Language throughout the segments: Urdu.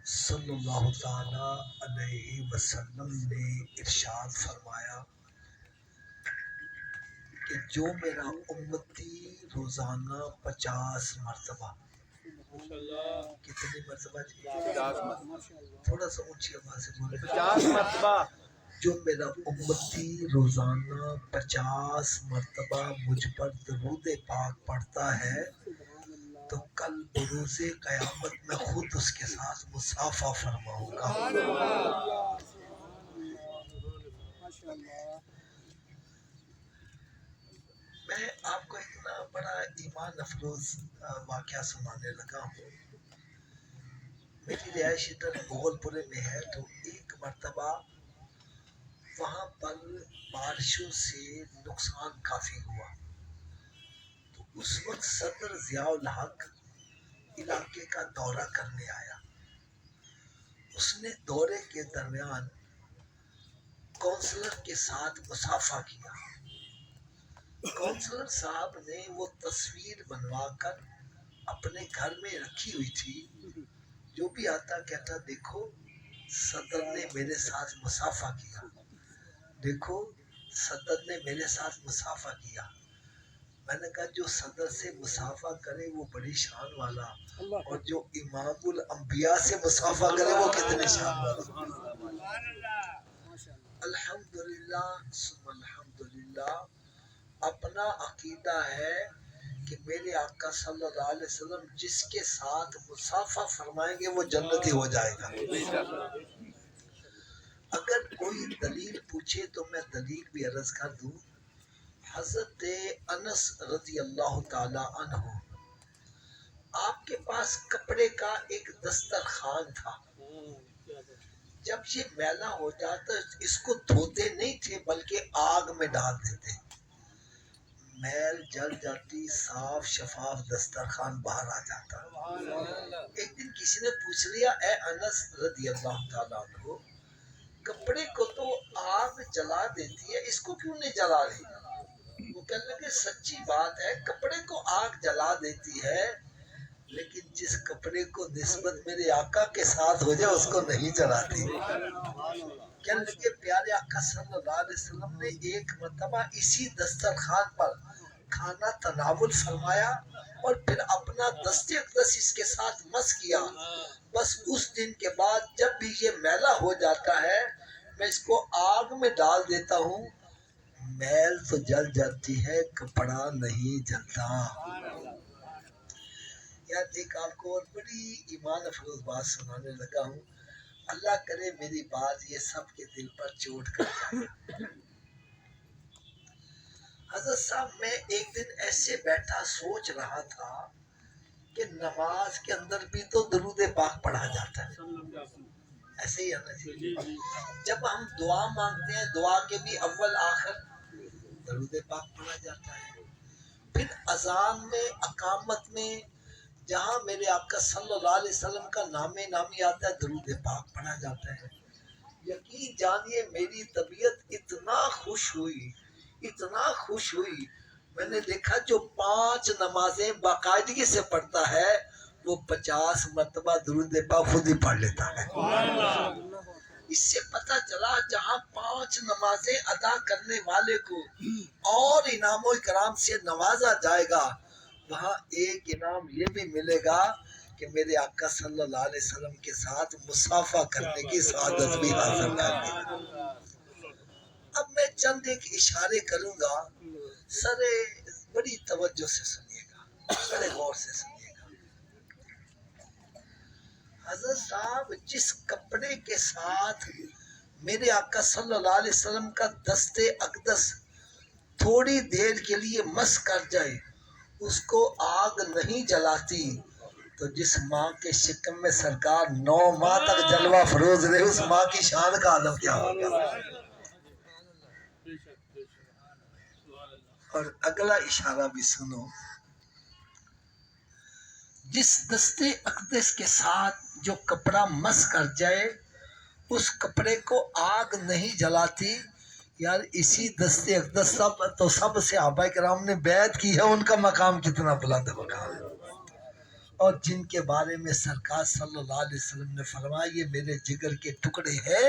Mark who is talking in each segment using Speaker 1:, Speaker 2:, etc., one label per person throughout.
Speaker 1: صلی اللہ تعالی علیہ وسلم نے ارشاد فرمایا کہ جو میرا امتی روزانہ 50 مرتبہ، کتنی مرتبہ جی؟
Speaker 2: 50 مرتبہ،
Speaker 1: تھوڑا سا اونچی آواز سے بولے.
Speaker 2: 50 مرتبہ
Speaker 1: جو میرا امتی روزانہ 50 مرتبہ مجھ پر درود پاک پڑھتا ہے تو کل بروز قیامت میں خود اس کے ساتھ مصافحہ فرماؤں گا. میں آپ کو اتنا بڑا ایمان افروز واقعہ سنانے لگا ہوں. میری رہائش ادھر مغل پورے میں ہے، تو ایک مرتبہ وہاں پر بارشوں سے نقصان کافی ہوا. تو اس وقت صدر ضیاء الحق علاقے کا دورہ کرنے آیا. اس نے دورے کے درمیان کونسلر کے ساتھ مصافحہ کیا. کونسلر صاحب نے وہ تصویر بنوا کر اپنے گھر میں رکھی ہوئی تھی. جو بھی آتا کہتا دیکھو صدر نے میرے ساتھ مصافحہ کیا، دیکھو صدر نے میرے ساتھ مصافحہ کیا. میں نے کہا جو صدر سے مصافحہ کرے وہ بڑی شان والا، اور جو امام الانبیاء سے مصافحہ کرے وہ کتنے شان والا. الحمدللہ ثم الحمدللہ. اپنا عقیدہ ہے کہ میرے آقا صلی اللہ علیہ وسلم جس کے ساتھ مصافحہ فرمائیں گے وہ جنتی ہو جائے گا. اگر کوئی دلیل پوچھے تو میں دلیل بھی عرض کر دوں. حضرت انس رضی اللہ تعالی عنہ، آپ کے پاس کپڑے کا ایک دسترخوان تھا. جب یہ میلا ہو جاتا اس کو دھوتے نہیں تھے بلکہ آگ میں ڈال دیتے. میل جل جاتی، صاف شفاف دسترخوان باہر آ جاتا. ایک دن کسی نے پوچھ لیا اے انس رضی اللہ تعالیٰ عنہ، کپڑے کو تو آگ جلا دیتی ہے، اس کو کیوں نہیں جلا رہی؟ وہ کہنے لگے سچی بات ہے کپڑے کو آگ جلا دیتی ہے، لیکن جس کپڑے کو نسبت میرے آقا کے ساتھ ہو جائے اس کو نہیں جلاتی. کہنے لگے پیارے آقا صلی اللہ علیہ وسلم نے ایک مرتبہ اسی دسترخوان پر کھانا تناول فرمایا اور پھر اپنا دست اقدس اس کے ساتھ مس کیا. بس اس دن کے بعد جب بھی یہ میلا ہو جاتا ہے میں اس کو آگ میں ڈال دیتا ہوں. میل تو جل جاتی ہے، کپڑا نہیں جلتا. یار ایک آپ کو اور بڑی ایمان افروز بات سنانے لگا ہوں. اللہ کرے میری بات یہ سب کے دل پر چوٹ کر جائے. حضرت صاحب میں ایک دن ایسے بیٹھا سوچ رہا تھا کہ نماز کے اندر بھی تو درود پاک پڑھا جاتا ہے، ایسے ہی ہے نا جی؟ جب ہم دعا مانگتے ہیں دعا کے بھی اول آخر درود پاک پڑھا جاتا ہے. پھر اذان میں اقامت میں جہاں میرے آقا صلی اللہ علیہ وسلم کا نام نامی آتا ہے درود پاک پڑھا جاتا ہے. یقین جانیے میری طبیعت اتنا خوش ہوئی، اتنا خوش ہوئی. میں نے دیکھا جو 5 نمازیں باقاعدگی سے پڑھتا ہے وہ 50 مرتبہ درود پاک خود ہی پڑھ لیتا ہے. اس سے پتہ چلا جہاں 5 نمازیں ادا کرنے والے کو اور انعام و اکرام سے نوازا جائے گا، وہاں ایک انعام یہ بھی ملے گا کہ میرے آقا صلی اللہ علیہ وسلم کے ساتھ مصافحہ کرنے کی سعادت بھی حاصل کر لی. اب میں چند ایک اشارے کروں گا، سرے بڑی توجہ سے سنیے گا، بڑے غور سے سنیے گا. حضرت صاحب جس کپڑے کے ساتھ میرے آقا صلی اللہ علیہ وسلم کا دست اقدس تھوڑی دیر کے لیے مس کر جائے اس کو آگ نہیں جلاتی، تو جس ماں کے شکم میں سرکار 9 ماہ تک جلوہ فروز رہے اس ماں کی شان کا عالم کیا ہوگا. اور اگلا اشارہ بھی سنو. جس دست اقدس کے ساتھ جو کپڑا مس کر جائے اس کپڑے کو آگ نہیں جلاتی. یار اسی دست اقدس سب صحابہ کرام نے بیعت کی ہے، ان کا مقام کتنا بلند مقام ہے. اور جن کے بارے میں سرکار صلی اللہ علیہ وسلم نے فرمایا یہ میرے جگر کے ٹکڑے ہیں،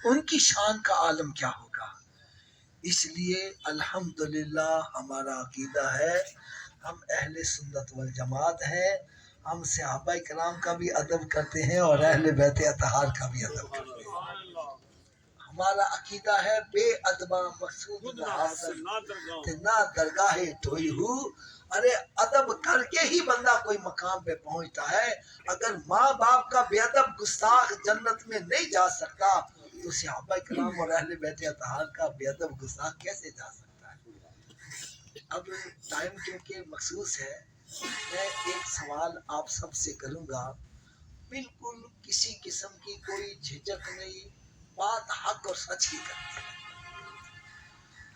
Speaker 1: ان کی شان کا عالم کیا ہوگا۔ اس لیے الحمدللہ ہمارا عقیدہ ہے، ہم اہل سنت والجماعت ہیں، ہم صحابہ کرام کا بھی ادب کرتے ہیں اور اہل بیت اطہار کا بھی ادب کرتے ہیں۔ ہمارا عقیدہ ہے بے ادبا مقصود نہ حاصل نہ درگاہ توئی ہو۔ ارے ادب کر کے ہی بندہ کوئی مقام پہ پہنچتا ہے۔ اگر ماں باپ کا بے ادب گستاخ جنت میں نہیں جا سکتا تو صحابہ کرام اور اہل بیت اطہار کا بے ادب گستاخ کیسے جا سکتا ہے۔ اب ٹائم کیونکہ مخصوص ہے، میں ایک سوال آپ سب سے کروں گا، بالکل کسی قسم کی کوئی جھجک نہیں، بات حق اور سچ کی کرتے ہیں۔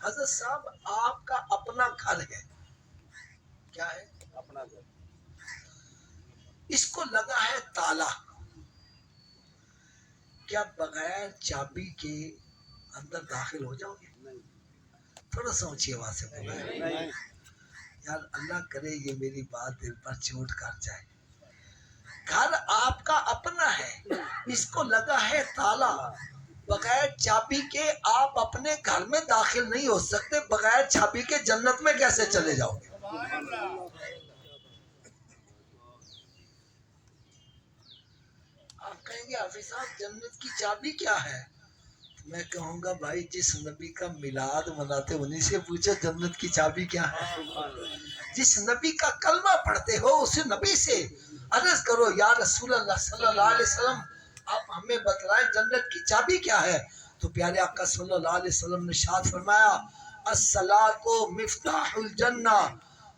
Speaker 1: حضرت صاحب آپ کا اپنا گھر ہے، کیا ہے؟
Speaker 2: اپنا گھر۔
Speaker 1: اس کو لگا ہے تالا، کیا بغیر چابی کے اندر داخل ہو جاؤ گے؟
Speaker 2: نہیں
Speaker 1: تھوڑا سا اونچی آواز سے بولا ہے
Speaker 2: نہیں
Speaker 1: یار، اللہ کرے یہ میری بات دل پر چوٹ کر جائے۔ گھر آپ کا اپنا ہے، اس کو لگا ہے تالا، بغیر چابی کے آپ اپنے گھر میں داخل نہیں ہو سکتے، بغیر چابی کے جنت میں کیسے چلے جاؤ گے؟ آپ کہیں گے حافظ صاحب جنت کی چابی کیا ہے؟ میں کہوں گا بھائی جس نبی کا میلاد مناتے انہی سے پوچھو جنت کی چابی کیا ہے۔ جس نبی کا کلمہ پڑھتے ہو اس نبی سے عرض کرو یا رسول اللہ صلی اللہ علیہ وسلم آپ ہمیں بتلائیں جنت کی چابی کیا ہے۔ تو پیارے آقا صلی اللہ علیہ وسلم نے ارشاد فرمایا الصلاۃ مفتاح الجنہ،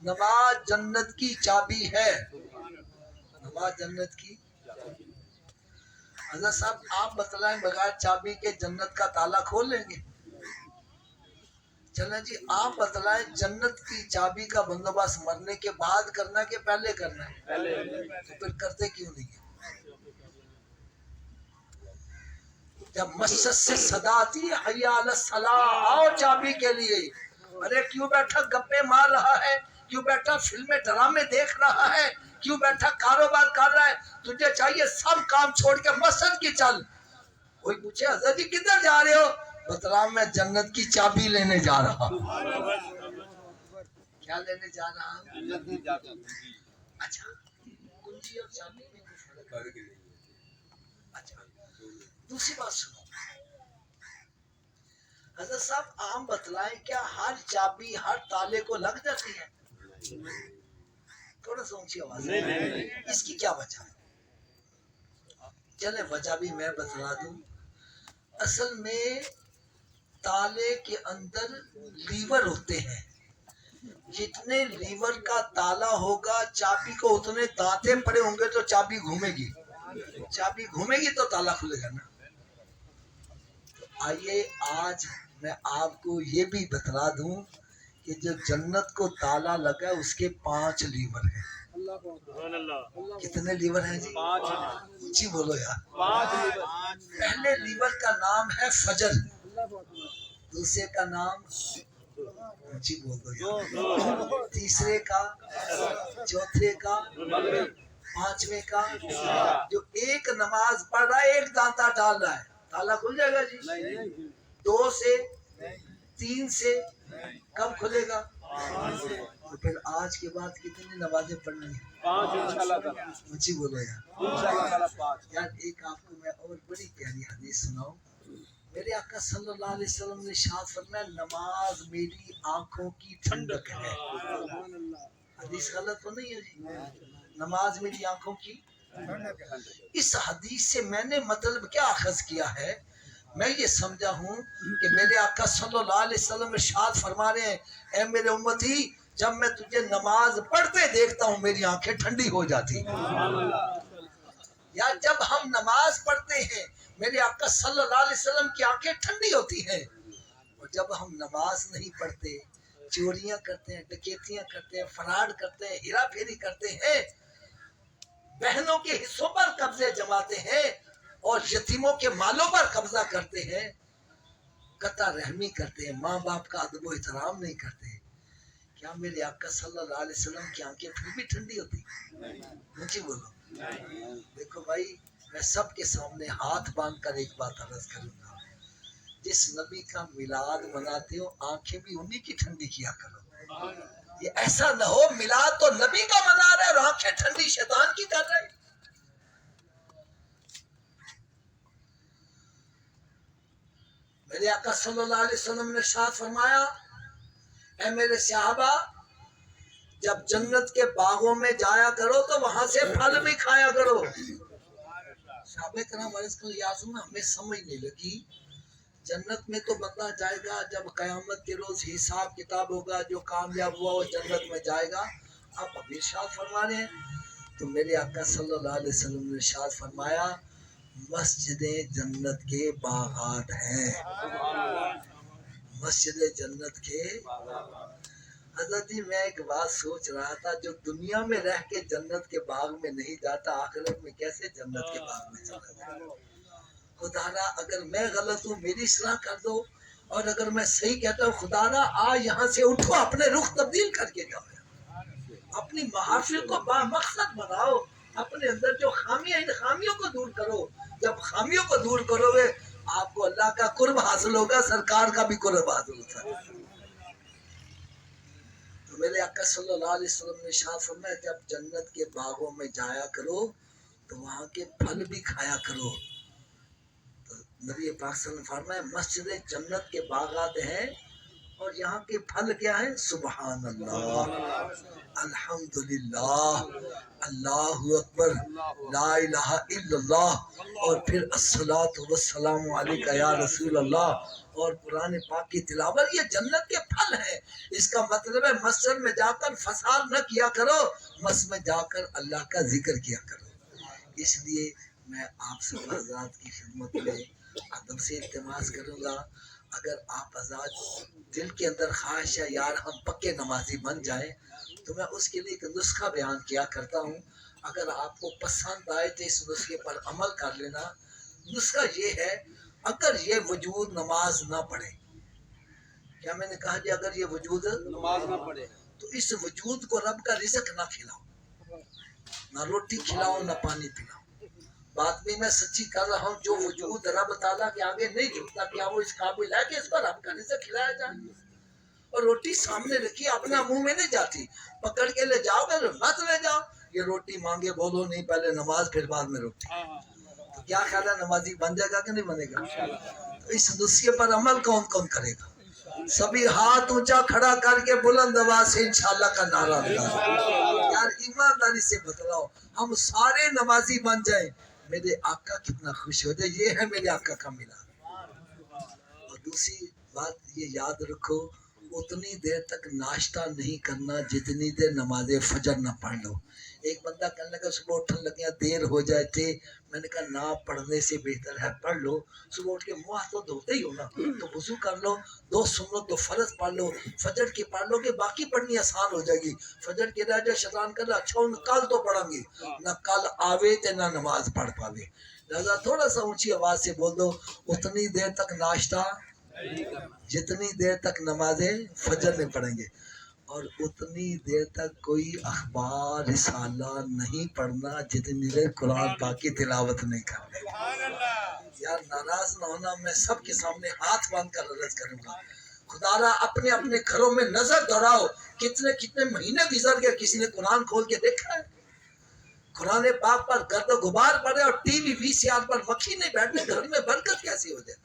Speaker 1: نماز جنت کی چابی ہے۔ نماز جنت کی۔ حضرت صاحب آپ بتلائیں بغیر چابی کے جنت کا تالا کھول لیں گے؟ چلیں جی آپ بتلائیں جنت کی چابی کا بندوبست مرنے کے بعد کرنا ہے کہ پہلے کرنا ہے؟ تو پھر کرتے کیوں نہیں ہے؟ جب مسجد سے صدا آتی ہے حی علی الصلاۃ، آؤ چابی کے لیے، ارے کیوں بیٹھا گپے مار رہا ہے، کیوں بیٹھا فلمیں ڈرامے دیکھ رہا ہے، کیوں بیٹھا کاروبار کر رہا ہے؟ تجھے چاہیے سب کام چھوڑ کے مسجد کی چل۔ کوئی پوچھے حضرت جی کدھر جا رہے ہو؟ بتلا میں جنت کی چابی لینے جا رہا ہوں۔ کیا لینے جا رہا ہوں؟ اچھا کنجی اور چابی میں کوئی فرق ہے؟ اچھا دوسری بات سنو حضرت صاحب عام بتلائیں کیا ہر چابی ہر تالے کو لگ جاتی ہے؟ تھوڑا سا اونچی آواز ہے، اس کی کیا وجہ ہے؟ چلے وجہ بھی میں بتلا دوں۔ اصل میں تالے کے اندر لیور ہوتے ہیں، جتنے لیور کا تالا ہوگا چابی کو اتنے دانتے پڑے ہوں گے تو چابی گھومے گی، چابی گھومے گی تو تالا کھلے گا نا۔ آئیے آج میں آپ کو یہ بھی بتلا دوں کہ جو جنت کو تالا لگا اس کے 5 لیور ہیں۔ کتنے لیور ہیں جی؟ 5۔ جی بولو یار۔
Speaker 2: 5۔
Speaker 1: پہلے لیور کا نام ہے فجر، دوسرے کا نام جی بول دو یار، تیسرے کا، چوتھے کا، 5ویں کا۔ جو ایک نماز پڑھ رہا ہے ایک دانتا ڈال رہا ہے تالا کھل جائے گا جی؟ 2 سے 3 سے کب کھلے گا؟ تو پھر آج کے بعد کتنی نمازیں پڑھنی ہیں؟
Speaker 2: 5 انشاءاللہ تعالی۔
Speaker 1: جی بولو یار۔
Speaker 2: انشاءاللہ تعالی 5۔
Speaker 1: یار ایک آپ کو میں اور بڑی پیاری حدیث سناؤں۔ میرے آقا صلی اللہ علیہ وسلم نے ارشاد فرمایا نماز میری آنکھوں کی ٹھنڈک ہے۔ حدیث غلط تو نہیں ہے جی؟ نماز میری آنکھوں کی۔ اس حدیث سے میں نے مطلب کیا اخذ کیا ہے؟ میں یہ سمجھا ہوں کہ میرے آقا صلی اللہ علیہ وسلم ارشاد فرما رہے ہیں اے میرے امتی جب میں تجھے نماز پڑھتے دیکھتا ہوں میری آنکھیں ٹھنڈی ہو جاتی ہیں۔ یا جب ہم نماز پڑھتے ہیں میرے آقا صلی اللہ علیہ وسلم کی آنکھیں ٹھنڈی ہوتی ہیں، اور جب ہم نماز نہیں پڑھتے چوریاں کرتے ہیں، ڈکیتیاں کرتے ہیں، فراڈ کرتے ہیں، ہیرا پھیری کرتے ہیں، بہنوں کے حصوں پر قبضے جماتے ہیں اور یتیموں کے مالوں پر قبضہ کرتے ہیں، قطع رحمی کرتے ہیں، ماں باپ کا ادب و احترام نہیں کرتے، کیا میرے آقا صلی اللہ علیہ وسلم کی آنکھیں پھر بھی ٹھنڈی ہوتی؟ مجھے بولو. دیکھو بھائی، میں سب کے سامنے ہاتھ باندھ کر ایک بات عرض کروں گا، جس نبی کا میلاد مناتے ہو آنکھیں بھی انہی کی ٹھنڈی کیا کرو. یہ ایسا نہ ہو میلاد تو نبی کا منا رہے اور آنکھیں ٹھنڈی شیطان کی کر رہے. میرے آقا صلی اللہ علیہ وسلم نے ارشاد فرمایا، اے میرے صحابہ، جب جنت کے باغوں میں جایا کرو تو وہاں سے پھل بھی کھایا کرو. صحابہ کرام عرض کرو یا رسول اللہ، ہمیں سمجھ نہیں لگی. جنت میں تو بندہ جائے گا جب قیامت کے روز حساب کتاب ہوگا، جو کامیاب ہوا وہ جنت میں جائے گا. آپ ابھی ارشاد فرما رہے ہیں. تو میرے آقا صلی اللہ علیہ وسلم نے ارشاد فرمایا، مسجدیں جنت کے باغات ہیں. مسجد جنت کے. حضرت جی میں ایک بات سوچ رہا تھا، جو دنیا میں رہ کے جنت کے باغ میں نہیں جاتا، آخرت میں کیسے جنت کے باغ میں چلا جائے. خدا را اگر میں غلط ہوں میری اصلاح کر دو، اور اگر میں صحیح کہتا ہوں خدا را آج یہاں سے اٹھو، اپنے رخ تبدیل کر کے جاؤ، اپنی محافل کو با مقصد بناؤ، اپنے اندر جو خامیاں ان خامیوں کو دور کرو. جب خامیوں کو دور کرو گے آپ کو اللہ کا قرب حاصل ہوگا، سرکار کا بھی قرب حاصل ہوتا ہے. تو میرے آقا صلی اللہ علیہ وسلم نے ارشاد فرمایا، جب جنت کے باغوں میں جایا کرو تو وہاں کے پھل بھی کھایا کرو. تو نبی پاک صلی اللہ علیہ وسلم نے فرمایا، مسجد جنت کے باغات ہیں اور یہاں کے پھل کیا ہیں؟ سبحان اللہ، الحمدللہ، اللہ اکبر، لا الہ الا اللہ، اور پھر الصلاۃ والسلام علیک یا رسول اللہ، اور قرآن پاک کی تلاوت. یہ جنت کے پھل ہیں. اس کا مطلب ہے مسجد میں جا کر فساد نہ کیا کرو، مسجد میں جا کر اللہ کا ذکر کیا کرو. اس لیے میں آپ سب حضرات کی خدمت میں ادب سے التماس کروں گا، اگر آپ حضرات دل کے اندر خواہش ہے یار ہم پکے نمازی بن جائیں، تو میں اس کے لیے ایک نسخہ بیان کیا کرتا ہوں. اگر آپ کو پسند آئے تو اس نسخے پر عمل کر لینا. نسخہ یہ ہے، اگر یہ وجود نماز نہ پڑھے، کیا میں نے کہا جی اگر یہ وجود
Speaker 2: نماز نہ پڑھے
Speaker 1: تو اس وجود کو رب کا رزق نہ کھلاؤ، نہ روٹی کھلاؤ نہ پانی پلاؤ. بات بھی میں سچی کر رہا ہوں، جو وجود رب تعالیٰ کے آگے نہیں جھکتا، کیا وہ اس قابل ہے کہ اس پر رب کا رزق کھلایا جائے؟ اور روٹی سامنے رکھی اپنا منہ میں نہیں جاتی، پکڑ کے لے جاؤ گے مت لے جاؤ. یہ روٹی مانگے بولو نہیں، پہلے نماز پھر بعد میں روٹی. تو کیا خیال ہے نمازی بن جائے گا کہ نہیں بنے گا؟ تو اس نسخے پر عمل کون کون کرے گا؟ سبھی ہاتھ اونچا کھڑا کر کے بلند آواز سے انشاءاللہ کا نعرہ لگا. یار ایمانداری سے بتلاؤ، ہم سارے نمازی بن جائیں، میرے آقا کتنا خوش ہو جائے. یہ ہے میرے آقا کا ملا. اور دوسری بات یہ یاد رکھو، اتنی دیر تک ناشتہ نہیں کرنا جتنی دیر نماز فجر نہ پڑھ لو. ایک بندہ کہنے لگا صبح اٹھنے لگے دیر ہو جائے تھے، میں نے کہا نہ پڑھنے سے بہتر ہے پڑھ لو. صبح اٹھ کے منہ ہاتھ تو دھوتے ہی ہو نا، تو وضو کر لو، 2 سنت تو فرض پڑھ لو، فجر کی پڑھ لو کہ باقی پڑھنی آسان ہو جائے گی. فجر کی رہ جائے شیطان کر رہا اچھا کل تو پڑھیں گے، نہ کل آوے تے نہ نماز پڑھ پاوے. لہذا تھوڑا سا اونچی آواز سے بول دو، اتنی دیر تک ناشتہ جتنی دیر تک نماز فجر نہیں پڑھیں گے، اور اتنی دیر تک کوئی اخبار رسالہ نہیں پڑھنا جتنی دیر قرآن پاک کی تلاوت نہیں کرتے. یار ناراض نہ ہونا، میں سب کے سامنے ہاتھ باندھ کر عرض کروں گا، خدا را اپنے اپنے گھروں میں نظر دوڑاؤ، کتنے کتنے مہینے گزر گئے کسی نے قرآن کھول کے دیکھا ہے؟ قرآن پاک پر گرد و غبار پڑے اور ٹی وی VCR پر مکھی نہیں بیٹھنے، گھر میں برکت کیسی ہو جائے؟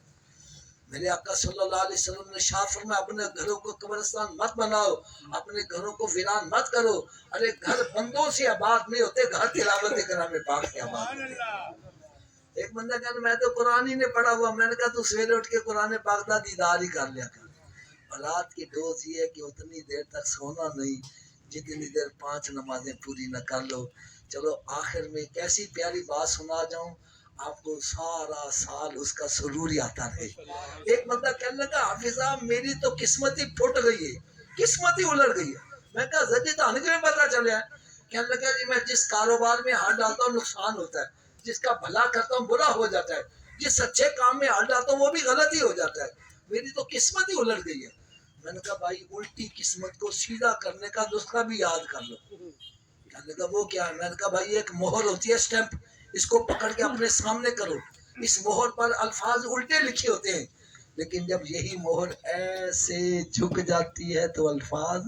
Speaker 1: میرے آقا صلی اللہ علیہ وسلم نے شاہ فرمایا اپنے گھروں کو قبرستان مت بناؤ، اپنے گھروں کو ویران مت کرو. ارے گھر بندوں سے آباد نہیں ہوتے، گھر تلاوت کرام پاک سے آباد ہوتے. ایک بندہ کہتا میں تو قرآن ہی نہیں پڑھا ہوا. میں نے کہا تو سویرے اٹھ کے قرآن پاک کا دیدار ہی کر لیا کر. اور رات کی ڈوز یہ ہے کہ اتنی دیر تک سونا نہیں جتنی دیر 5 نمازیں پوری نہ کر لو. چلو آخر میں ایک ایسی پیاری بات سنا جاؤں، آپ کو سارا سال اس کا سرور ہی آتا رہے. ایک بندہ کہنے لگا حافظ صاحب میری تو قسمت ہی پھٹ گئی ہے، قسمت ہی الٹ گئی ہے. میں کہا زدی تو ہنگے میں پتا چلے ہے. کہنے لگا جی میں جس کاروبار میں ہاتھ ڈالتا ہوں نقصان ہوتا ہے، جس کا بھلا کرتا ہوں برا ہو جاتا ہے، جس اچھے کام میں ہاتھ ڈالتا ہوں وہ بھی غلط ہی ہو جاتا ہے. میری تو قسمت ہی الٹ گئی ہے. میں نے کہا بھائی الٹی قسمت کو سیدھا کرنے کا نسخہ بھی یاد کر لو. میں نے کہا وہ کیا ہے؟ میں نے کہا بھائی ایک مہر ہوتی ہے اسٹیمپ، اس کو پکڑ کے اپنے سامنے کرو. اس مہر پر الفاظ الٹے لکھے ہوتے ہیں، لیکن جب یہی مہر ایسے جھک جاتی ہے تو الفاظ.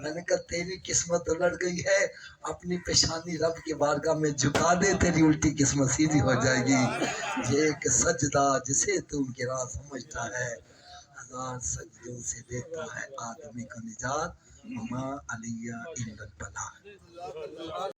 Speaker 1: میں نے کہا تیری قسمت الٹ گئی ہے، اپنی پیشانی رب کی بارگاہ میں جھکا دے، تیری الٹی قسمت سیدھی ہو جائے گی. یہ ایک سجدہ جسے تو گرا سمجھتا ہے، ہزار سجدوں سے دیتا ہے آدمی کو نجات. وما علیہ الا البلاغ.